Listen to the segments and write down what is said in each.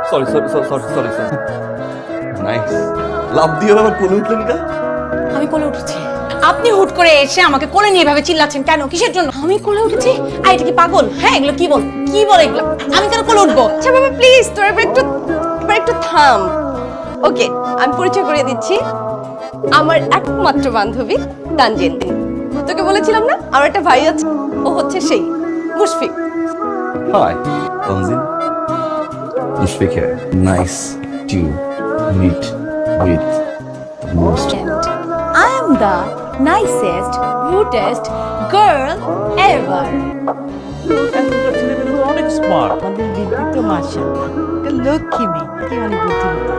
Sorry nice লাভ দিয়ে আবার কোলে উঠলেন কা? আমি কোলে উঠেছি, আপনি হুট করে এসে আমাকে কোলে নিয়ে এভাবে চিল্লাচ্ছেন কেন? কিসের জন্য? আমি কোলে উঠেছি? এটা কি পাগল? হ্যাঁ, এগুলো কি বলে এগুলো? আমি কেন কোলে উঠবো? আচ্ছা বাবা প্লিজ, তোর এবার একটু থাম। ওকে, আমি পরিচয় করে দিচ্ছি, আমার একমাত্র বান্ধবী তানজিন। তোকে বলেছিলাম না আমার একটা ভাই আছে, ও হচ্ছে সেই Mushfiq. Hi Tanzin, Mushfiq here. Nice to meet with the most. I am the nicest, cutest girl ever. ছেলেমেয়েগুলো অনেক স্মার্ট, আমাদের বিদ্যুৎ তো মাশাআল্লাহ, এটা লক্ষ্মী মেয়ে, কি অনেক বুদ্ধিমতী।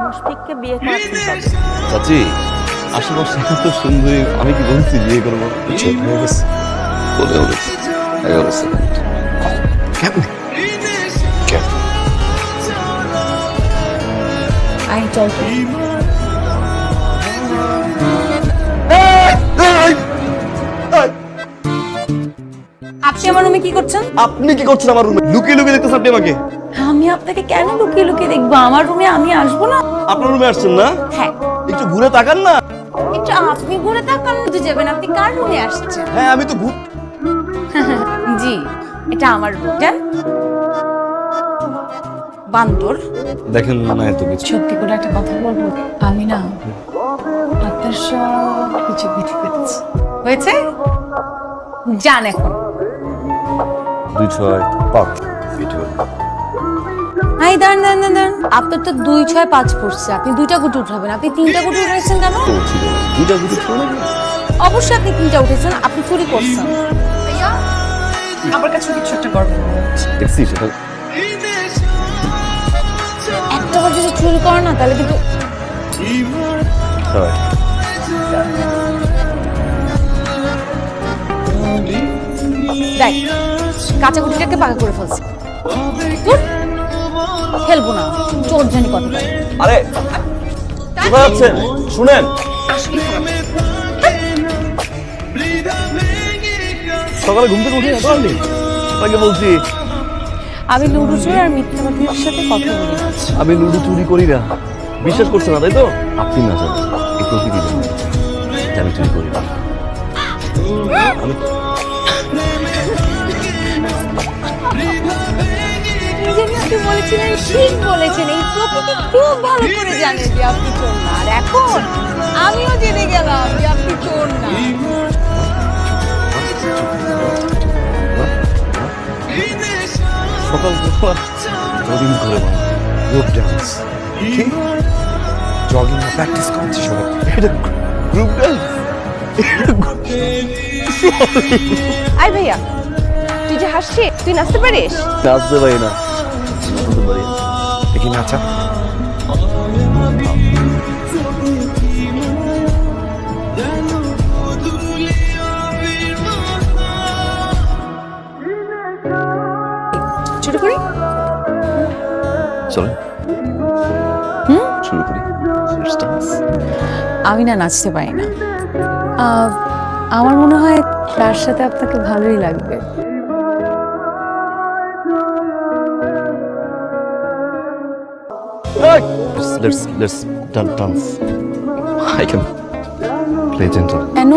মুশফিককে বিয়ে করতে হবে। চাচি আশেপাশে এত সুন্দরী, আমি কি বলছি বিয়ে করবো? ছোট হয়ে গেছে, বলেও গেছে 11 সেকেন্ড। কেমনে I told you. আপনি আমার রুমে কি করছেন? আপনি কি করছেন আমার রুমে? লুকিয়ে লুকিয়ে দেখতেছেন আপনি আমাকে? আমি আপনাকে কেন লুকিয়ে লুকিয়ে দেখবো? আমার রুমে আমি আসবো না? আপনার রুমে আসছেন না? হ্যাঁ। একটু ঘুরে তাকান না। একটু আপনি ঘুরে তাকান, বুঝে যাবেন আপনি কার রুমে আসছেন। হ্যাঁ আমি তো জি, এটা আমার রুম। যান। বান্দর। দেখেন না এত কিছু। সত্যি করে একটা কথা বলবো, আমি না আপনার সব কিছু বুঝে ফেলেছি। হয়েছে? যান এখন। 2 6 5 ভিডিও। দাঁড়ান। আপনার তো 2 6 5 পড়ছে, আপনি 2টা গুটি উঠাবেন। আপনি 3টা গুটি উঠেছেন কেন? তো ছিল না। 2টা গুটি ছিল না। অবশ্যই আপনি 3টা উঠেছেন, আপনি চুরি করছেন। ভাইয়া আমার কাছে কিছু একটা গর্ব দেখছি সেটা। একটা বার যদি চুরি করে না তাহলে কিন্তু সরি। দেখ, কাঁচা গুটিটাকে পাকা করে ফেলছে। ধুর, খেলবো না, চোর জানি কত বড়। আরে কোথায় যাচ্ছেন? শুনেন, সকালে ঘুম থেকে উঠে এত আর্লি? আপনাকে বলছি আমি লুডো চোর আর মিথ্যাবাদীর সাথে কথা বলি না। আমি লুডো চুরি করি না। বিশ্বাস করছেন না তাই তো? আপনি না জানেন, এই প্রকৃতি জানেন যে আমি চুরি করি না। আমি আপনি বলেছিলেন, ঠিক বলেছেন, এই প্রকৃতি খুব ভালো করে জানে যে আপনি চোর না। আর এখন আমিও জেনে গেলাম যে আপনি চোর না। সকাল জগিং করে গ্রুপ ডান্স, জগিং না প্র্যাকটিস করছি সবাই। এটা গ্রুপ ডান্স। আই ভাইয়া, তুই যে হাসছিস, তুই নাচতে পারিস? নাচতে পারি না, নাচতে পারি। দেখি নাচা। শুরু করি? চলেন শুরু করি। আমি না নাচতে পারি না। আমার মনে হয় তার সাথে আপনাকে ভালোই লাগবে। Let's dance. I can play gentle. কেন